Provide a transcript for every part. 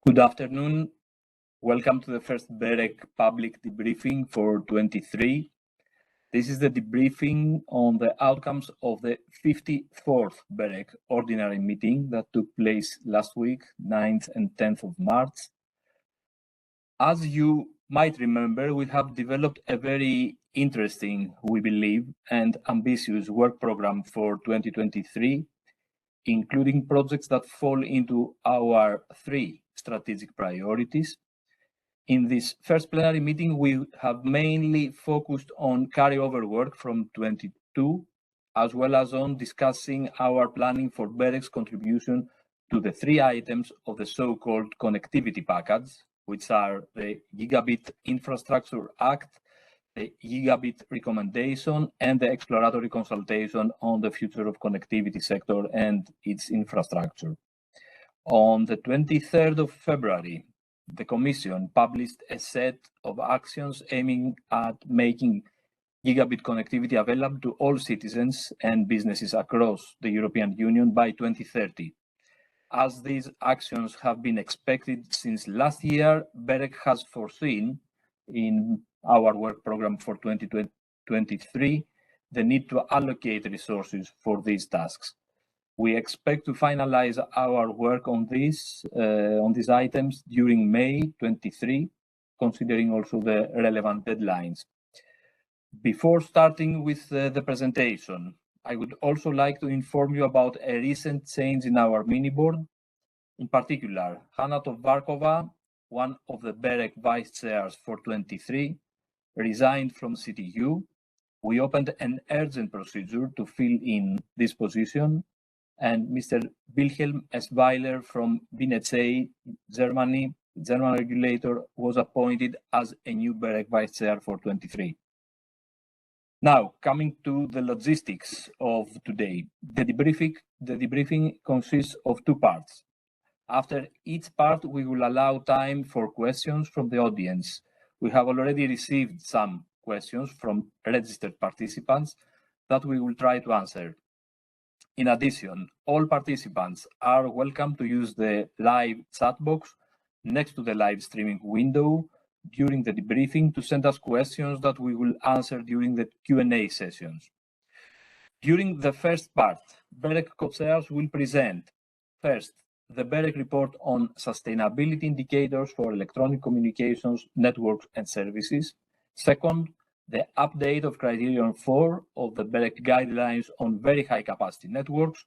Good afternoon. Welcome to the first BEREC Public debriefing for 23. This is the debriefing on the outcomes of the 54th BEREC ordinary meeting that took place last week, 9th and 10th of March. As you might remember, we have developed a very interesting, we believe, and ambitious work program for 2023, including projects that fall into our three strategic priorities. In this first plenary meeting, we have mainly focused on carryover work from 22, as well as on discussing our planning for BEREC's contribution to the three items of the so-called connectivity package, which are the Gigabit Infrastructure Act, the Gigabit Recommendation, and the exploratory consultation on the future of connectivity sector and its infrastructure. On the 23rd of February, the Commission published a set of actions aiming at making gigabit connectivity available to all citizens and businesses across the European Union by 2030. As these actions have been expected since last year, BEREC has foreseen in our work program for 2023 the need to allocate resources for these tasks. We expect to finalize our work on these items during May 23, considering also the relevant deadlines. Before starting with the presentation, I would also like to inform you about a recent change in our mini board. In particular, Hanna Tovarkova, one of the BEREC vice chairs for 23, resigned from CTU. We opened an urgent procedure to fill in this position, and Mr. Wilhelm Esweiler from BNetzA, Germany, German regulator, was appointed as a new BEREC vice chair for 23. Now, coming to the logistics of today, the debriefing consists of two parts. After each part, we will allow time for questions from the audience. We have already received some questions from registered participants that we will try to answer. In addition, all participants are welcome to use the live chat box next to the live streaming window during the debriefing to send us questions that we will answer during the Q&A sessions. During the first part, BEREC co-chairs will present, first, the BEREC report on sustainability indicators for electronic communications, networks and services. Second, the update of criterion 4 of the BEREC guidelines on very high capacity networks.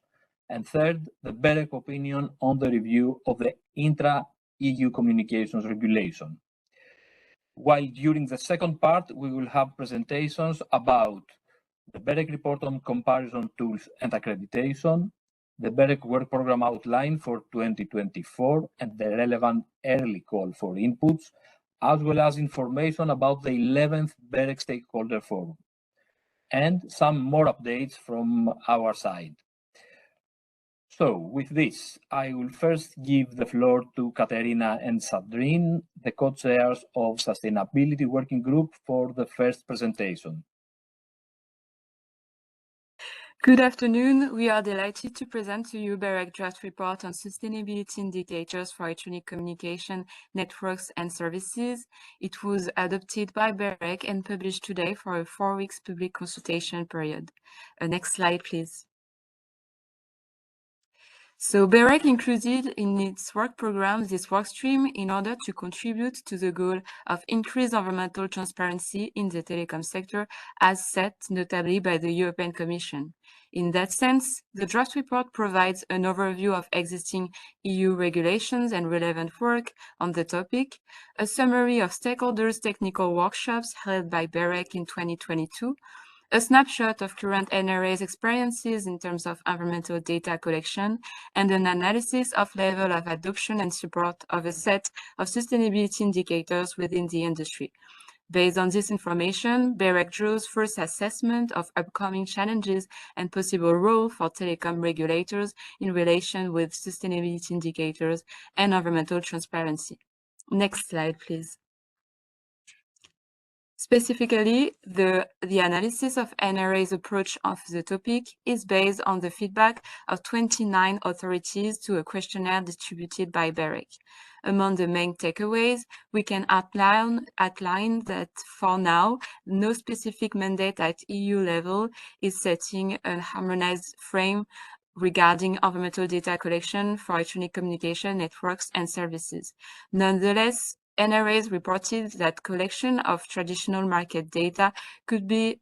And third, the BEREC opinion on the review of the Intra-EU communications regulation. While during the second part, we will have presentations about the BEREC report on comparison tools and accreditation, the BEREC work program outline for 2024 and the relevant early call for inputs, as well as information about the 11th BEREC Stakeholder Forum, and some more updates from our side. So with this, I will first give the floor to Katerina and Sandrine, the co-chairs of Sustainability Working Group, for the first presentation. Good afternoon. We are delighted to present to you BEREC draft report on sustainability indicators for electronic communication, networks and services. It was adopted by BEREC and published today for a 4 weeks public consultation period. Next slide, please. So BEREC included in its work program this work stream in order to contribute to the goal of increased environmental transparency in the telecom sector as set notably by the European Commission. In that sense, the draft report provides an overview of existing EU regulations and relevant work on the topic, a summary of stakeholders' technical workshops held by BEREC in 2022, a snapshot of current NRA's experiences in terms of environmental data collection, and an analysis of level of adoption and support of a set of sustainability indicators within the industry. Based on this information, BEREC draws first assessment of upcoming challenges and possible role for telecom regulators in relation with sustainability indicators and environmental transparency. Next slide, please. Specifically, the analysis of NRA's approach of the topic is based on the feedback of 29 authorities to a questionnaire distributed by BEREC. Among the main takeaways, we can outline that for now, no specific mandate at EU level is setting a harmonized frame regarding environmental data collection for electronic communication networks and services. Nonetheless, NRAs reported that collection of traditional market data could be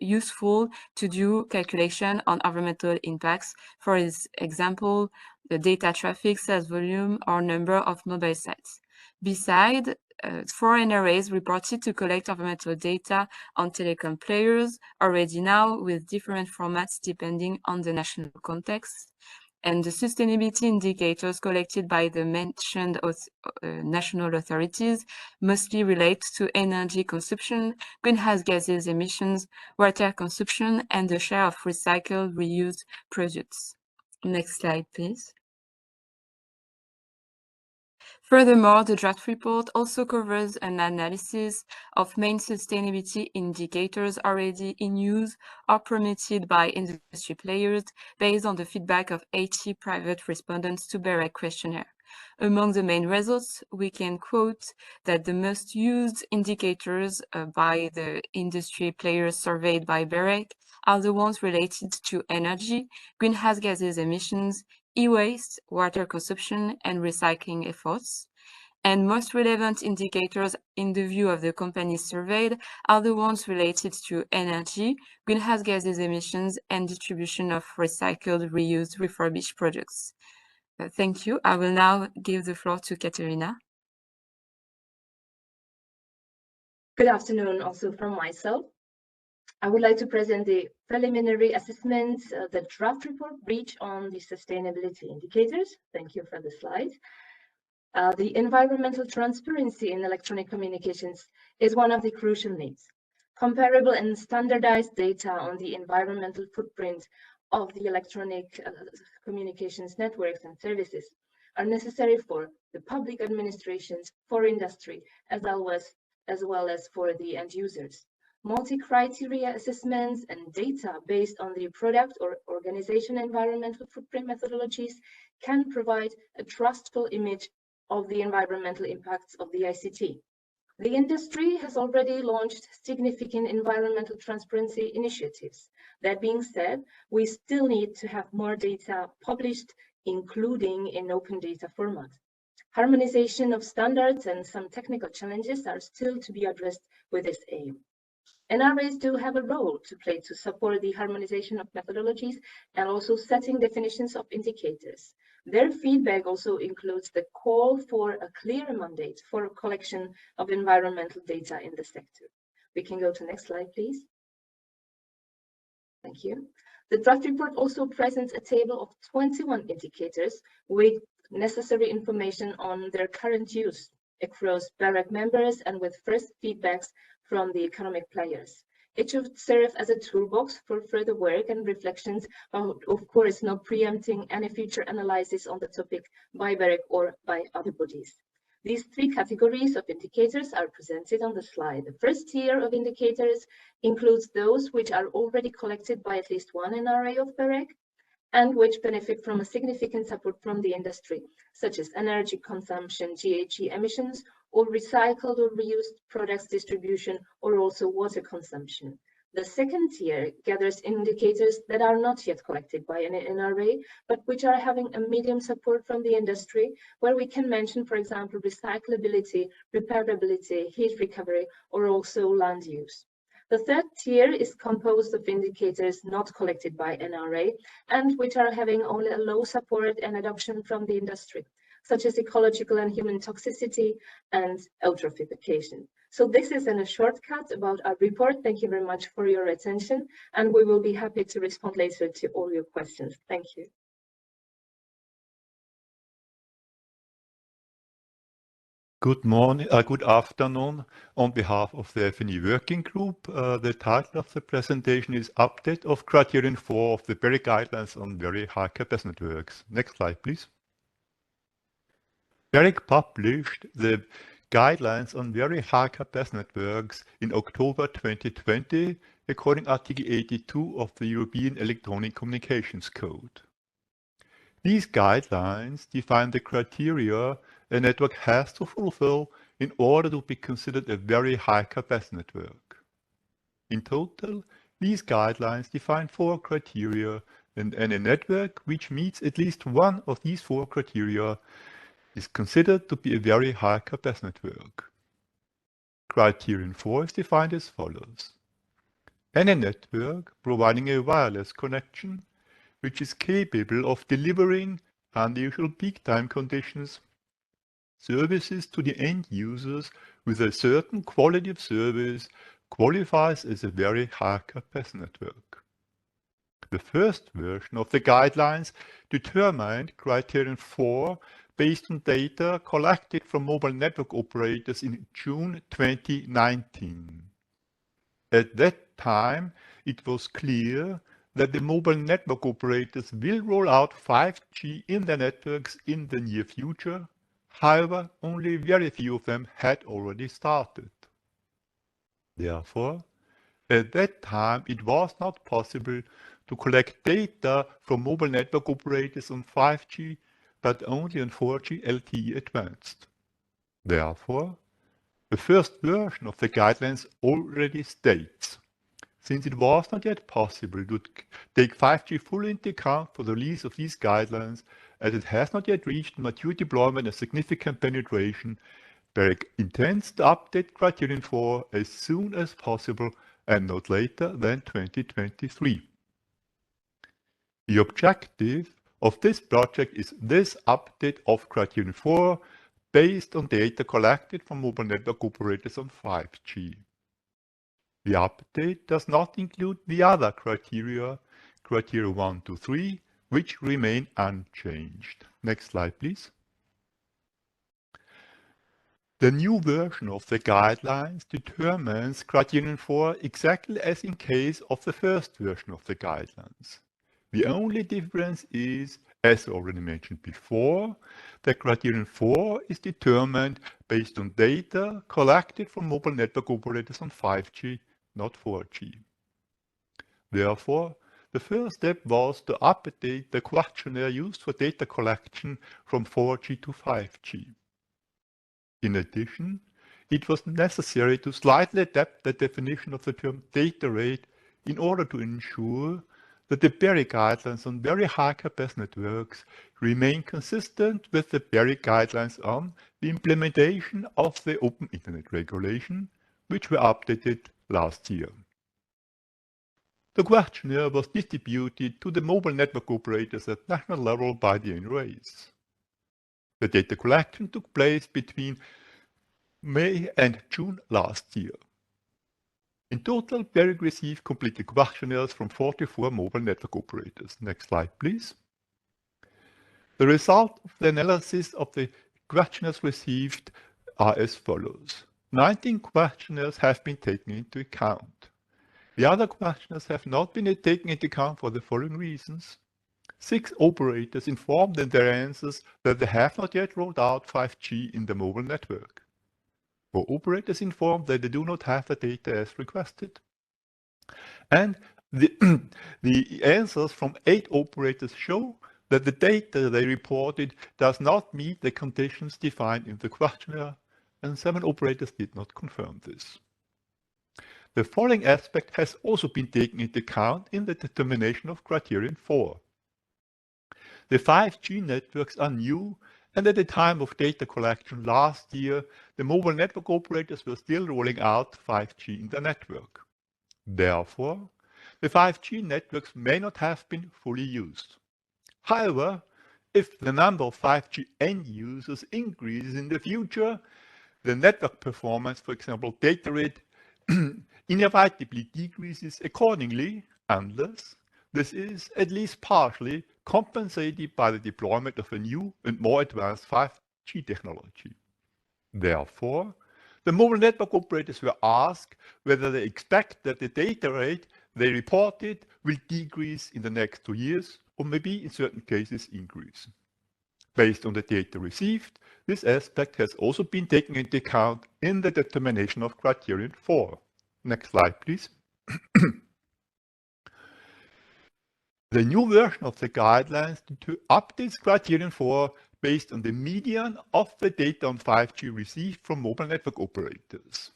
useful to do calculation on environmental impacts, for example, the data traffic, sales volume, or number of mobile sites. Besides, 4 NRAs reported to collect environmental data on telecom players already now with different formats depending on the national context. And the sustainability indicators collected by the mentioned national authorities mostly relate to energy consumption, greenhouse gases emissions, water consumption, and the share of recycled, reused products. Next slide, please. Furthermore, the draft report also covers an analysis of main sustainability indicators already in use or permitted by industry players based on the feedback of 80 private respondents to BEREC questionnaire. Among the main results, we can quote that the most used indicators by the industry players surveyed by BEREC are the ones related to energy, greenhouse gases emissions, e-waste, water consumption, and recycling efforts. And most relevant indicators in the view of the companies surveyed are the ones related to energy, greenhouse gases emissions, and distribution of recycled, reused, refurbished products. Thank you. I will now give the floor to Katerina. Good afternoon also from myself. I would like to present the preliminary assessment, the draft report reached on the sustainability indicators. Thank you for the slide. The environmental transparency in electronic communications is one of the crucial needs. Comparable and standardized data on the environmental footprint of the electronic communications networks and services are necessary for the public administrations, for industry, as well as for the end users. Multi-criteria assessments and data based on the product or organization environmental footprint methodologies can provide a trustful image of the environmental impacts of the ICT. The industry has already launched significant environmental transparency initiatives. That being said, we still need to have more data published, including in open data format. Harmonization of standards and some technical challenges are still to be addressed with this aim. NRAs do have a role to play to support the harmonization of methodologies and also setting definitions of indicators. Their feedback also includes the call for a clear mandate for a collection of environmental data in the sector. We can go to next slide, please. Thank you. The draft report also presents a table of 21 indicators with necessary information on their current use across BEREC members and with first feedbacks from the economic players. It should serve as a toolbox for further work and reflections, of course, not preempting any future analysis on the topic by BEREC or by other bodies. These 3 categories of indicators are presented on the slide. The first tier of indicators includes those which are already collected by at least one NRA of BEREC and which benefit from a significant support from the industry, such as energy consumption, GHG emissions, or recycled or reused products distribution, or also water consumption. The second tier gathers indicators that are not yet collected by an NRA, but which are having a medium support from the industry, where we can mention, for example, recyclability, repairability, heat recovery, or also land use. The third tier is composed of indicators not collected by NRA and which are having only a low support and adoption from the industry, such as ecological and human toxicity and eutrophication. So this is in a shortcut about our report. Thank you very much for your attention, and we will be happy to respond later to all your questions. Thank you. Good afternoon. On behalf of the FNE Working Group, the title of the presentation is Update of Criterion 4 of the BEREC Guidelines on Very High Capacity Networks. Next slide, please. BEREC published the guidelines on very high capacity networks in October 2020, according to Article 82 of the European Electronic Communications Code. These guidelines define the criteria a network has to fulfill in order to be considered a very high capacity network. In total, these guidelines define 4 criteria, and any network which meets at least one of these 4 criteria is considered to be a very high capacity network. Criterion 4 is defined as follows. Any network providing a wireless connection which is capable of delivering, under usual peak time conditions, services to the end users with a certain quality of service qualifies as a very high capacity network. The first version of the guidelines determined criterion 4 based on data collected from mobile network operators in June 2019. At that time, it was clear that the mobile network operators will roll out 5G in their networks in the near future. However, only very few of them had already started. Therefore, at that time, it was not possible to collect data from mobile network operators on 5G, but only on 4G LTE Advanced. Therefore, the first version of the guidelines already states, since it was not yet possible to take 5G fully into account for the release of these guidelines, as it has not yet reached mature deployment and significant penetration, BEREC intends to update criterion 4 as soon as possible and not later than 2023. The objective of this project is this update of criterion 4 based on data collected from mobile network operators on 5G. The update does not include the other criteria 1 to 3, which remain unchanged. Next slide, please. The new version of the guidelines determines criterion 4 exactly as in case of the first version of the guidelines. The only difference is, as already mentioned before, that criterion 4 is determined based on data collected from mobile network operators on 5G, not 4G. Therefore, the first step was to update the questionnaire used for data collection from 4G to 5G. In addition, it was necessary to slightly adapt the definition of the term data rate in order to ensure that the BEREC guidelines on very high capacity networks remain consistent with the BEREC guidelines on the implementation of the Open Internet Regulation, which were updated last year. The questionnaire was distributed to the mobile network operators at national level by the NRAs. The data collection took place between May and June last year. In total, BEREC received completed questionnaires from 44 mobile network operators. Next slide, please. The result of the analysis of the questionnaires received are as follows. 19 questionnaires have been taken into account. The other questionnaires have not been taken into account for the following reasons. 6 operators informed in their answers that they have not yet rolled out 5G in the mobile network. 4 operators informed that they do not have the data as requested. And the answers from 8 operators show that the data they reported does not meet the conditions defined in the questionnaire, and 7 operators did not confirm this. The following aspect has also been taken into account in the determination of criterion 4. The 5G networks are new, and at the time of data collection last year, the mobile network operators were still rolling out 5G in their network. Therefore, the 5G networks may not have been fully used. However, if the number of 5G end users increases in the future, the network performance, for example, data rate, inevitably decreases accordingly, unless this is at least partially compensated by the deployment of a new and more advanced 5G technology. Therefore, the mobile network operators were asked whether they expect that the data rate they reported will decrease in the next 2 years, or maybe in certain cases increase. Based on the data received, This aspect has also been taken into account in the determination of criterion 4. Next slide, please. The new version of the guidelines updates criterion 4 based on the median of the data on 5G received from mobile network operators.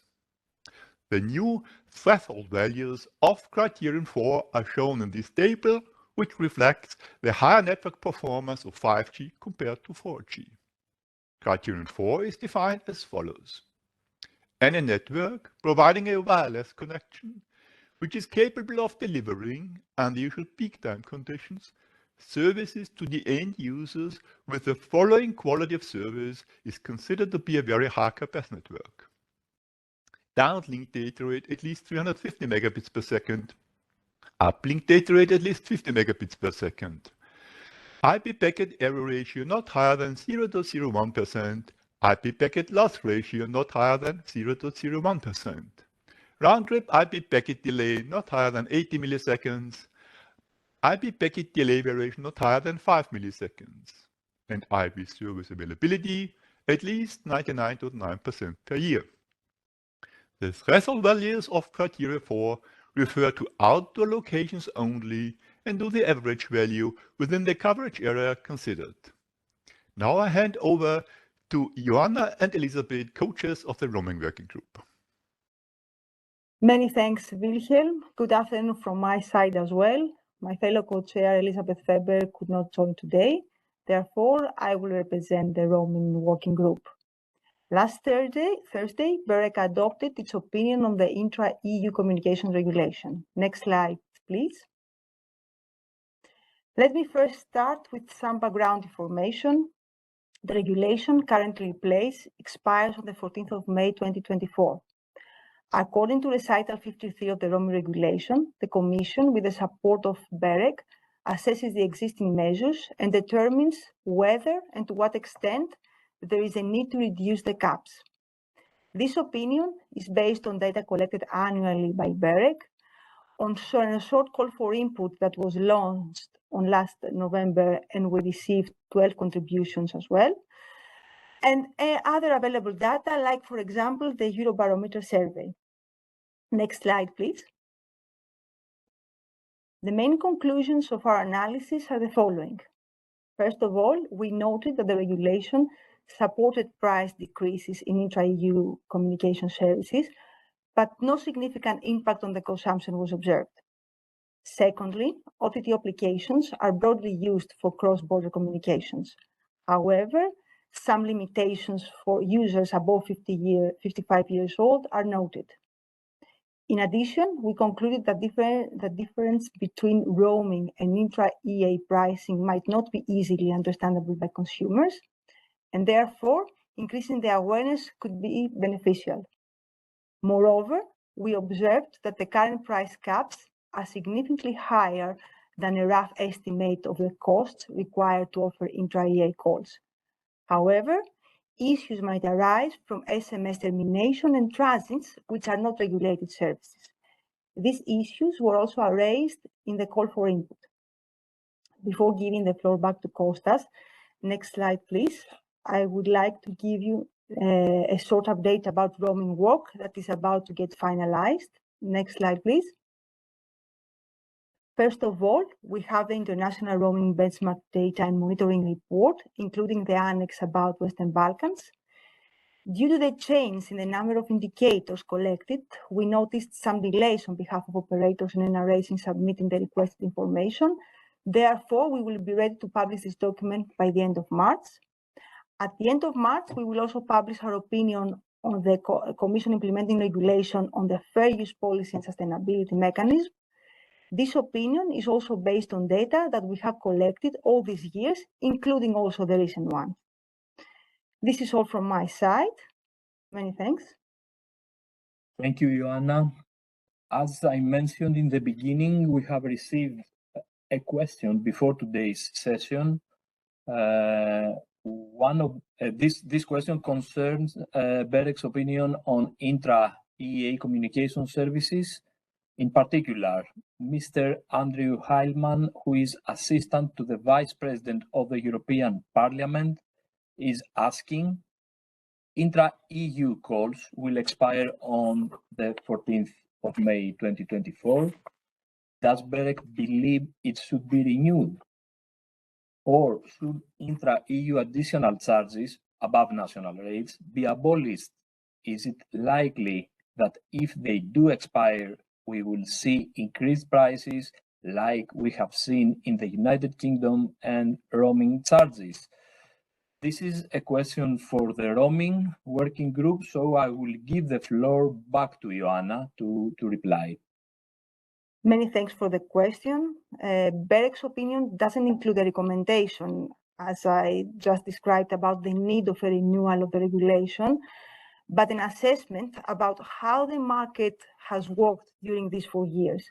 The new threshold values of criterion 4 are shown in this table, which reflects the higher network performance of 5G compared to 4G. Criterion 4 is defined as follows. Any network providing a wireless connection which is capable of delivering, under usual peak time conditions, services to the end users with the following quality of service is considered to be a very high capacity network. Downlink data rate at least 350 megabits per second. Uplink data rate at least 50 megabits per second. IP packet error ratio not higher than 0.01%. IP packet loss ratio not higher than 0.01%. Round-trip IP packet delay not higher than 80 milliseconds. IP packet delay variation not higher than 5 milliseconds. And IP service availability at least 99.9% per year. The threshold values of criteria 4 refer to outdoor locations only and to the average value within the coverage area considered. Now I hand over to Joanna and Elisabeth, co-chairs of the roaming working group. Many thanks, Wilhelm. Good afternoon from my side as well. My fellow co-chair, Elisabeth Weber, could not join today. Therefore, I will represent the roaming working group. Last Thursday, BEREC adopted its opinion on the Intra-EU communications regulation. Next slide, please. Let me first start with some background information. The regulation currently in place expires on the 14th of May 2024. According to recital 53 of the roaming regulation, the Commission, with the support of BEREC, assesses the existing measures and determines whether and to what extent there is a need to reduce the caps. This opinion is based on data collected annually by BEREC, on a short call for input that was launched on last November, and we received 12 contributions as well, and other available data, like, for example, the Eurobarometer survey. Next slide, please. The main conclusions of our analysis are the following. First of all, we noted that the regulation supported price decreases in intra-EU communication services, but no significant impact on the consumption was observed. Secondly, OTT applications are broadly used for cross-border communications. However, some limitations for users above 55 years old are noted. In addition, we concluded that the difference between roaming and intra-EU pricing might not be easily understandable by consumers, and therefore, increasing the awareness could be beneficial. Moreover, we observed that the current price caps are significantly higher than a rough estimate of the costs required to offer intra-EU calls. However, issues might arise from SMS termination and transits, which are not regulated services. These issues were also raised in the call for input. Before giving the floor back to Kostas, next slide, please. I would like to give you a short update about roaming work that is about to get finalized. Next slide, please. First of all, we have the International Roaming Benchmark Data and Monitoring Report, including the annex about Western Balkans. Due to the change in the number of indicators collected, we noticed some delays on behalf of operators and NRAs in submitting the requested information. Therefore, we will be ready to publish this document by the end of March. At the end of March, we will also publish our opinion on the Commission implementing regulation on the fair use policy and sustainability mechanism. This opinion is also based on data that we have collected all these years, including also the recent one. This is all from my side. Many thanks. Thank you, Joanna. As I mentioned in the beginning, we have received a question before today's session. This question concerns BEREC's opinion on intra-EU communication services. In particular, Mr. Andrew Heilman, who is assistant to the Vice President of the European Parliament, is asking Intra-EU calls will expire on the 14th of May 2024. Does BEREC believe it should be renewed? Or should intra-EU additional charges above national rates be abolished? Is it likely that if they do expire, we will see increased prices like we have seen in the United Kingdom and roaming charges? This is a question for the roaming working group, so I will give the floor back to Ioanna to reply. Many thanks for the question. BEREC's opinion doesn't include a recommendation, as I just described, about the need of a renewal of the regulation, but an assessment about how the market has worked during these 4 years.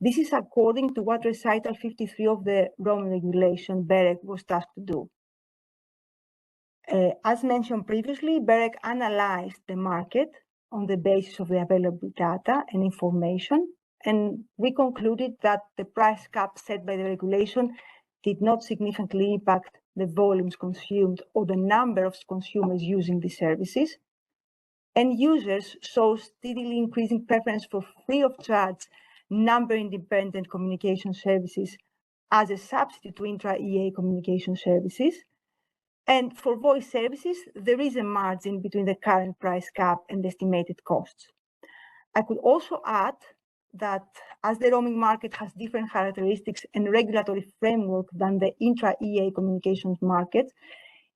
This is according to what Recital 53 of the roaming regulation BEREC was tasked to do. As mentioned previously, BEREC analyzed the market on the basis of the available data and information, and we concluded that the price cap set by the regulation did not significantly impact the volumes consumed or the number of consumers using the services. And users saw steadily increasing preference for free of charge number-independent communication services as a substitute to intra-EA communication services. And for voice services, there is a margin between the current price cap and the estimated costs. I could also add that as the roaming market has different characteristics and regulatory framework than the intra-EA communications market,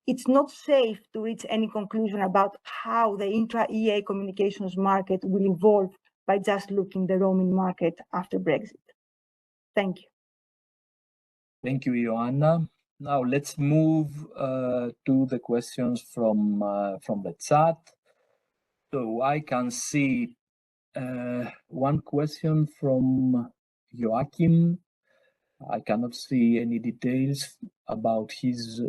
it's not safe to reach any conclusion about how the intra-EA communications market will evolve by just looking at the roaming market after Brexit. Thank you. Thank you, Ioanna. Now let's move to the questions from the chat. So I can see one question from Joachim. I cannot see any details about his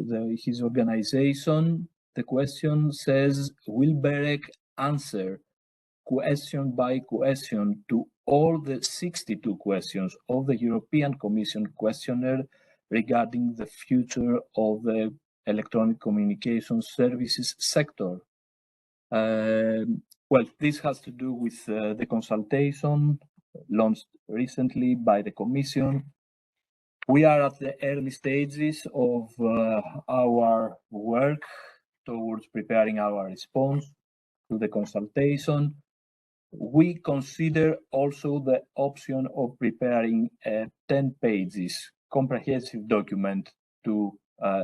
organization. The question says, will BEREC answer question by question to all the 62 questions of the European Commission questionnaire regarding the future of the electronic communication services sector? Well, this has to do with the consultation launched recently by the Commission. We are at the early stages of our work towards preparing our response to the consultation. We consider also the option of preparing a 10 pages comprehensive document to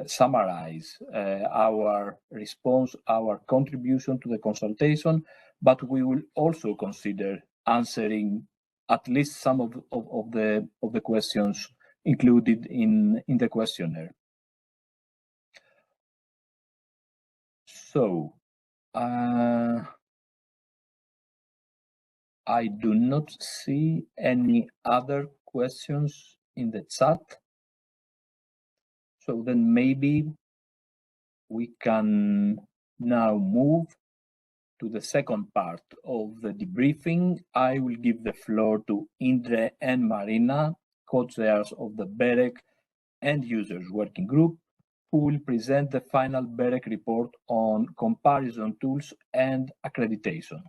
summarize our response, our contribution to the consultation, but we will also consider answering at least some of the questions included in the questionnaire. So, I do not see any other questions in the chat. So then maybe we can now move to the second part of the debriefing. I will give the floor to Indre and Marina, co-chairs of the BEREC End Users Working Group, who will present the final BEREC report on comparison tools and accreditation.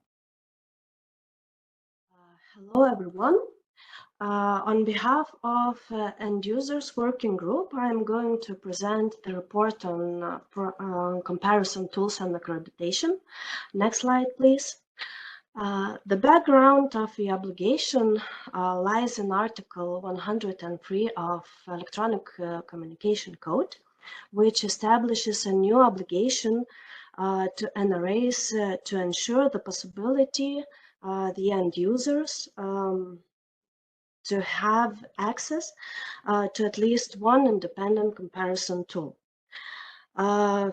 Hello, everyone. On behalf of End Users Working Group, I'm going to present the report on comparison tools and accreditation. Next slide, please. The background of the obligation lies in Article 103 of Electronic Communication Code, which establishes a new obligation to NRAs to ensure the possibility the end users to have access to at least one independent comparison tool.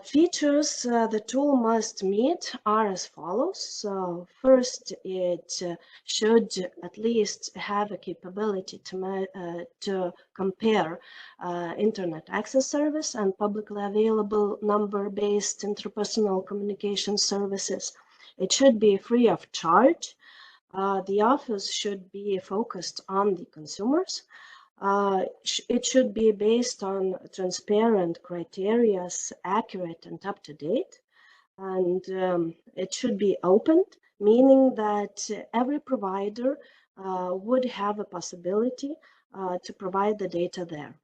Features the tool must meet are as follows. So first, it should at least have a capability to compare internet access service and publicly available number-based interpersonal communication services. It should be free of charge. The office should be focused on the consumers. It should be based on transparent criteria, accurate and up-to-date. and it should be opened, meaning that every provider would have a possibility to provide the data there.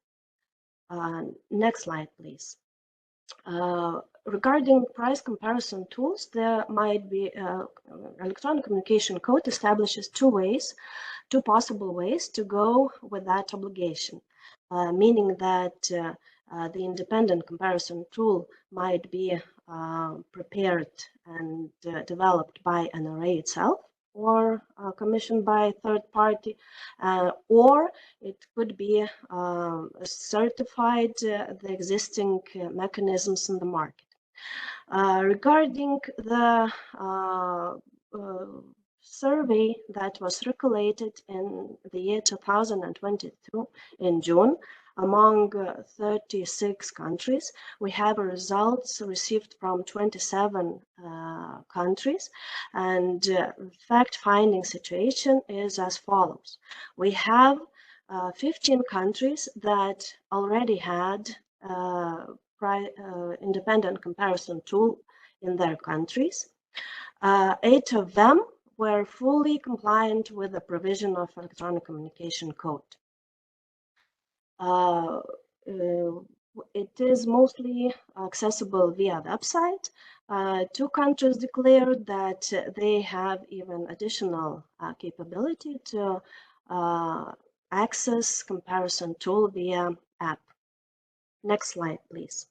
Next slide, please. Regarding price comparison tools, there might be electronic communication code establishes two possible ways to go with that obligation, meaning that the independent comparison tool might be prepared and developed by NRA itself, or commissioned by third party, or it could be certified the existing mechanisms in the market. Regarding the survey that was circulated in the year 2022 in June among 36 countries, we have results received from 27 countries, and fact-finding situation is as follows. We have 15 countries that already had independent comparison tool in their countries. 8 of them were fully compliant with the provision of electronic communication code. It is mostly accessible via website. 2 countries declared that they have even additional capability to access comparison tool via app. Next slide, please.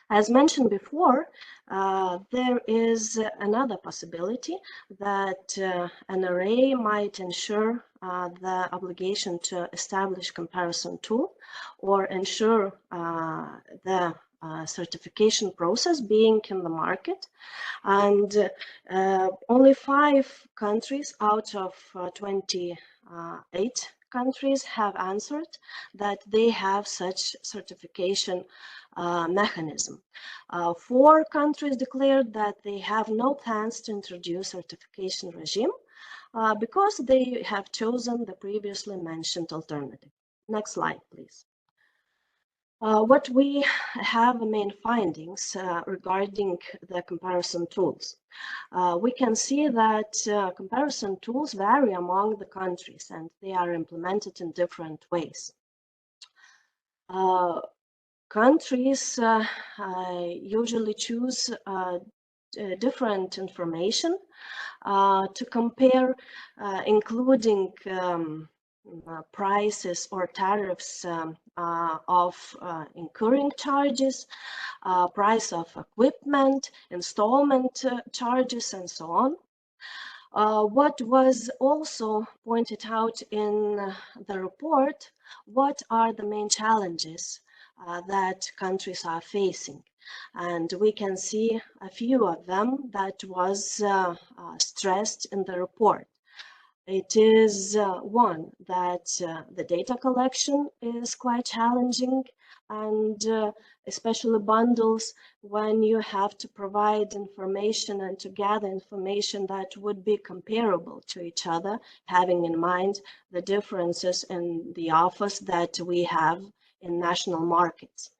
As mentioned before, there is another possibility that NRA might ensure the obligation to establish comparison tool or ensure the certification process being in the market. And only 5 countries out of 28 countries have answered that they have such certification mechanism. 4 countries declared that they have no plans to introduce certification regime because they have chosen the previously mentioned alternative. Next slide, please. What we have main findings regarding the comparison tools. We can see that comparison tools vary among the countries and they are implemented in different ways. Countries usually choose different information to compare, including prices or tariffs of incurring charges, price of equipment, installment charges, and so on. What was also pointed out in the report, what are the main challenges that countries are facing? And we can see a few of them that was stressed in the report. It is one that the data collection is quite challenging, and especially bundles when you have to provide information and to gather information that would be comparable to each other, having in mind the differences in the offers that we have in national markets.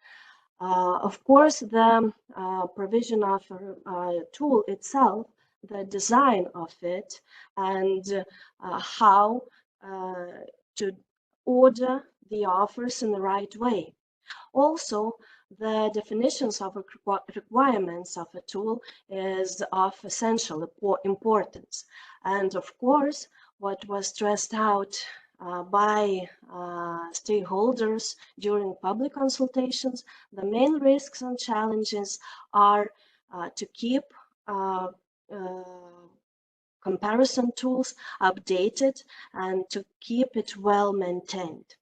Of course, the provision of a tool itself, the design of it, and how to order the offers in the right way. Also, the definitions of requirements of a tool is of essential importance. And of course, what was stressed out by stakeholders during public consultations, the main risks and challenges are to keep comparison tools updated and to keep it well maintained.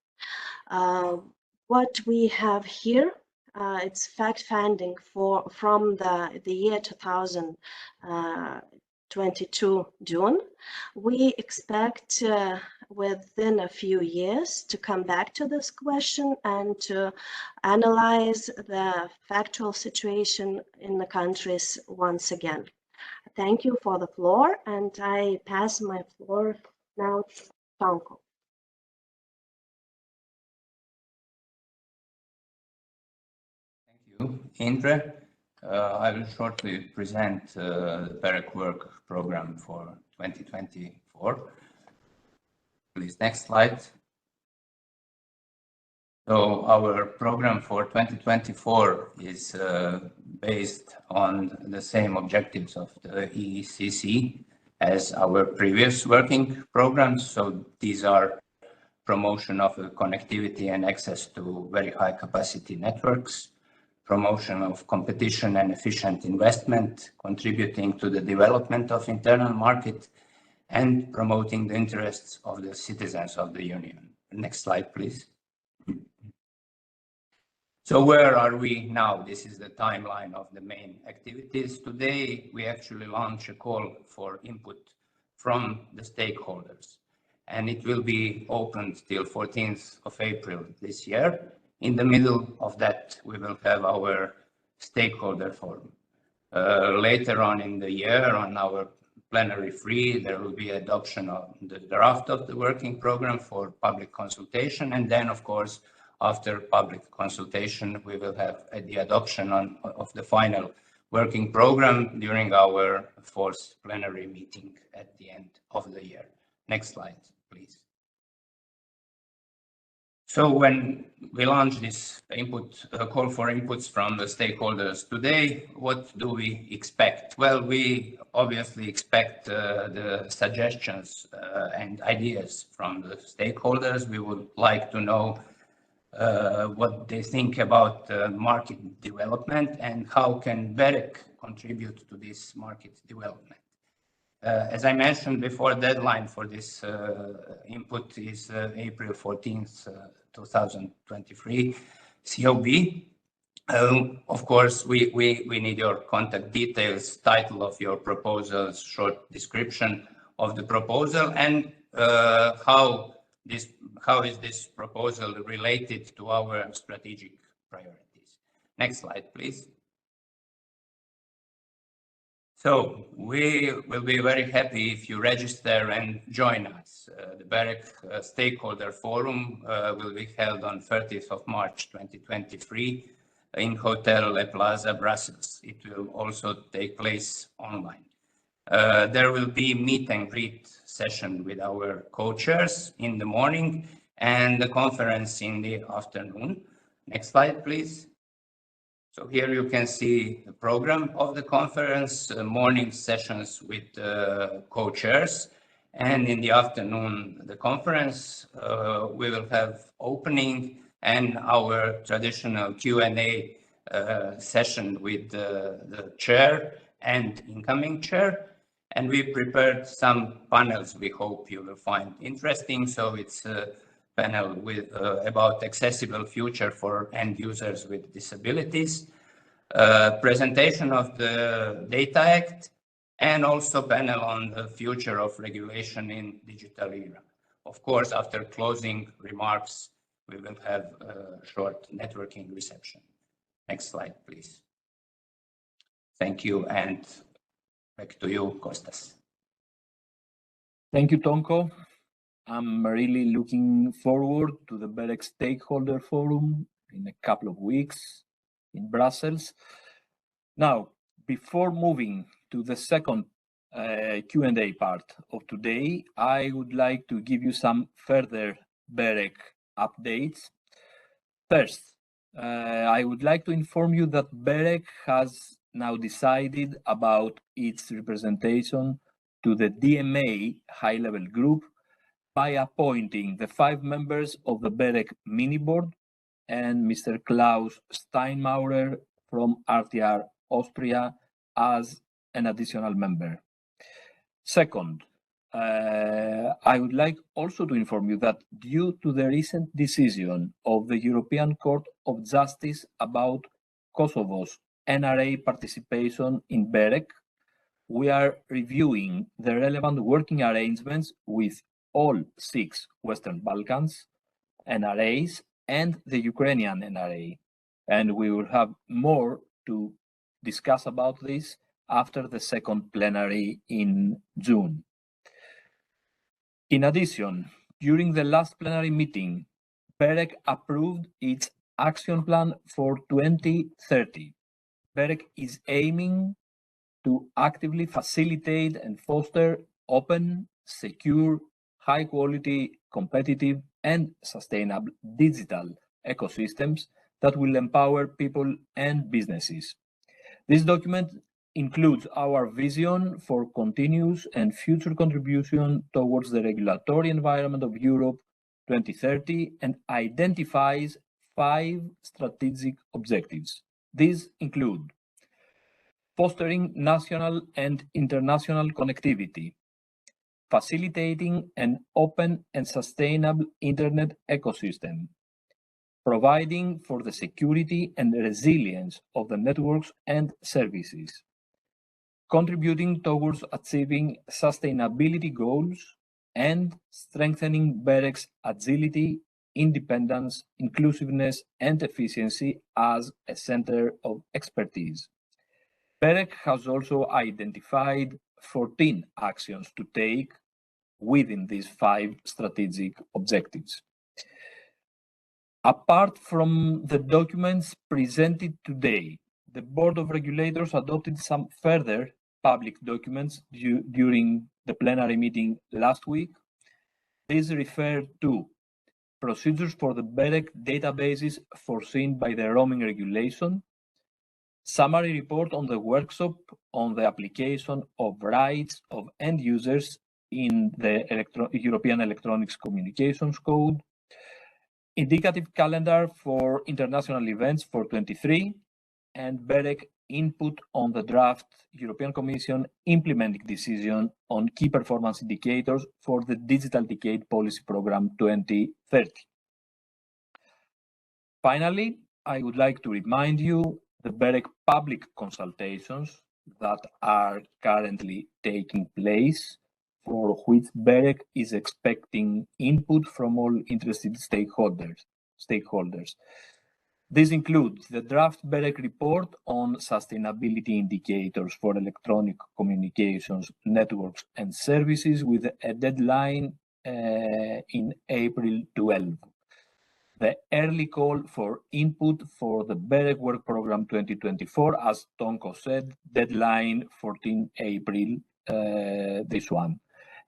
What we have here, it's fact-finding from the year 2022 June. We expect within a few years to come back to this question and to analyze the factual situation in the countries once again. Thank you for the floor, and I pass my floor now to Tonko. Thank you, Indra. I will shortly present the BEREC work program for 2024. Please, next slide. So our program for 2024 is based on the same objectives of the EECC as our previous working programs. So these are promotion of connectivity and access to very high capacity networks, promotion of competition and efficient investment, contributing to the development of internal market, and promoting the interests of the citizens of the Union. Next slide, please. So where are we now? This is the timeline of the main activities. Today, we actually launch a call for input from the stakeholders, and it will be opened till 14th of April this year. In the middle of that, we will have our stakeholder forum. Later on in the year, on our plenary free, there will be adoption of the draft of the working program for public consultation. And then, of course, after public consultation, we will have the adoption of the final working program during our fourth plenary meeting at the end of the year. Next slide, please. So when we launch this call for inputs from the stakeholders today, what do we expect? Well, we obviously expect the suggestions and ideas from the stakeholders. We would like to know what they think about market development and how can BEREC contribute to this market development. As I mentioned before, deadline for this input is April 14th, 2023, COB. Of course, we need your contact details, title of your proposal, short description of the proposal, and how is this proposal related to our strategic priorities. Next slide, please. So we will be very happy if you register and join us. The BEREC Stakeholder Forum will be held on 30th of March 2023 in Hotel Le Plaza, Brussels. It will also take place online. There will be meet and greet session with our co-chairs in the morning and the conference in the afternoon. Next slide, please. So here you can see the program of the conference, morning sessions with co-chairs, and in the afternoon, the conference. We will have opening and our traditional Q&A session with the chair and incoming chair. And we prepared some panels we hope you will find interesting. So it's a panel with about accessible future for end users with disabilities, presentation of the Data Act, and also panel on the future of regulation in digital era. Of course, after closing remarks, we will have a short networking reception. Next slide, please. Thank you, and back to you, Kostas. Thank you, Tonko. I'm really looking forward to the BEREC Stakeholder Forum in a couple of weeks in Brussels. Now, before moving to the second Q&A part of today, I would like to give you some further BEREC updates. First, I would like to inform you that BEREC has now decided about its representation to the DMA high-level group by appointing the 5 members of the BEREC mini board and Mr. Klaus Steinmaurer from RTR Austria as an additional member. Second, I would like also to inform you that due to the recent decision of the European Court of Justice about Kosovo's NRA participation in BEREC, we are reviewing the relevant working arrangements with all 6 Western Balkans NRAs and the Ukrainian NRA. And we will have more to discuss about this after the second plenary in June. In addition, during the last plenary meeting, BEREC approved its action plan for 2030. BEREC is aiming to actively facilitate and foster open, secure, high quality, competitive, and sustainable digital ecosystems that will empower people and businesses. This document includes our vision for continuous and future contribution towards the regulatory environment of Europe 2030 and identifies 5 strategic objectives. These include fostering national and international connectivity, facilitating an open and sustainable internet ecosystem, providing for the security and resilience of the networks and services, contributing towards achieving sustainability goals, and strengthening BEREC's agility, independence, inclusiveness, and efficiency as a center of expertise. BEREC has also identified 14 actions to take within these 5 strategic objectives. Apart from the documents presented today, the Board of Regulators adopted some further public documents during the plenary meeting last week. These refer to procedures for the BEREC databases foreseen by the roaming regulation, summary report on the workshop on the application of rights of end users in the European Electronics Communications Code, indicative calendar for international events for 23, and BEREC input on the draft European Commission implementing decision on key performance indicators for the Digital Decade Policy Programme 2030. Finally, I would like to remind you the BEREC public consultations that are currently taking place, for which BEREC is expecting input from all interested stakeholders. This includes the draft BEREC report on sustainability indicators for electronic communications, networks and services with a deadline in April 12. The early call for input for the BEREC Work Programme 2024, as Tonko said, deadline 14 April, this one.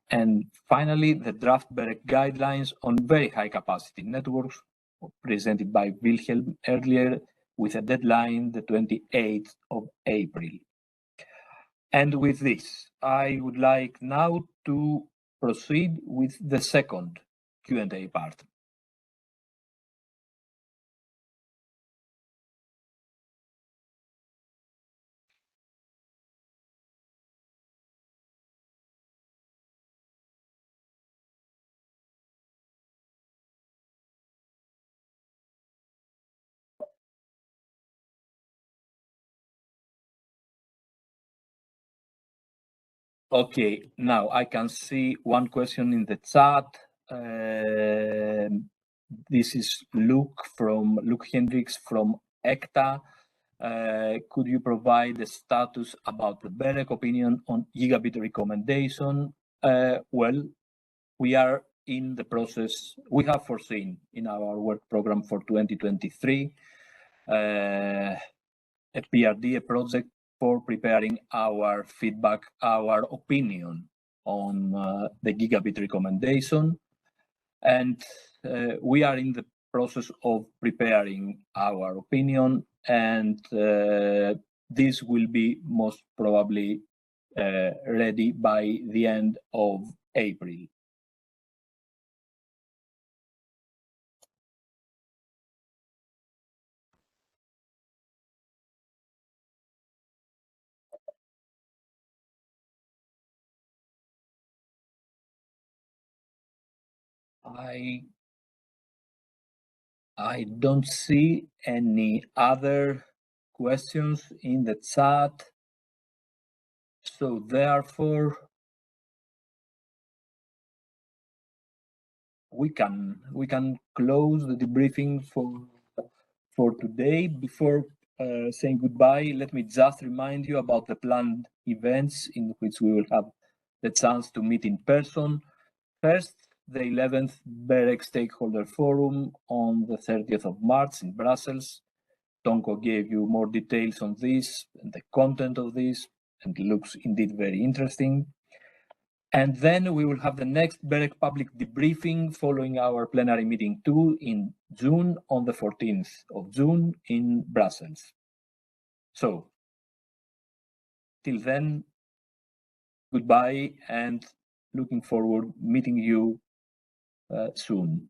And finally, the draft BEREC guidelines on very high capacity networks presented by Wilhelm earlier, with a deadline the 28th of April. And with this, I would like now to proceed with the second Q&A part. Okay, now I can see one question in the chat. This is Luke Hendricks from ECTA. Could you provide the status about the BEREC opinion on gigabit recommendation? Well, we are in the process. We have foreseen in our work program for 2023 a PRD, a project for preparing our feedback, our opinion on the gigabit recommendation. And we are in the process of preparing our opinion, and this will be most probably ready by the end of April. I don't see any other questions in the chat, so therefore we can close the debriefing for today. Before saying goodbye, let me just remind you about the planned events in which we will have the chance to meet in person. First, the 11th BEREC Stakeholder Forum on the 30th of March in Brussels. Tonko gave you more details on this, and the content of this, and it looks indeed very interesting. And then we will have the next BEREC Public debriefing following our plenary meeting 2 in June, on the 14th of June in Brussels. So, till then, goodbye, and looking forward meeting you soon.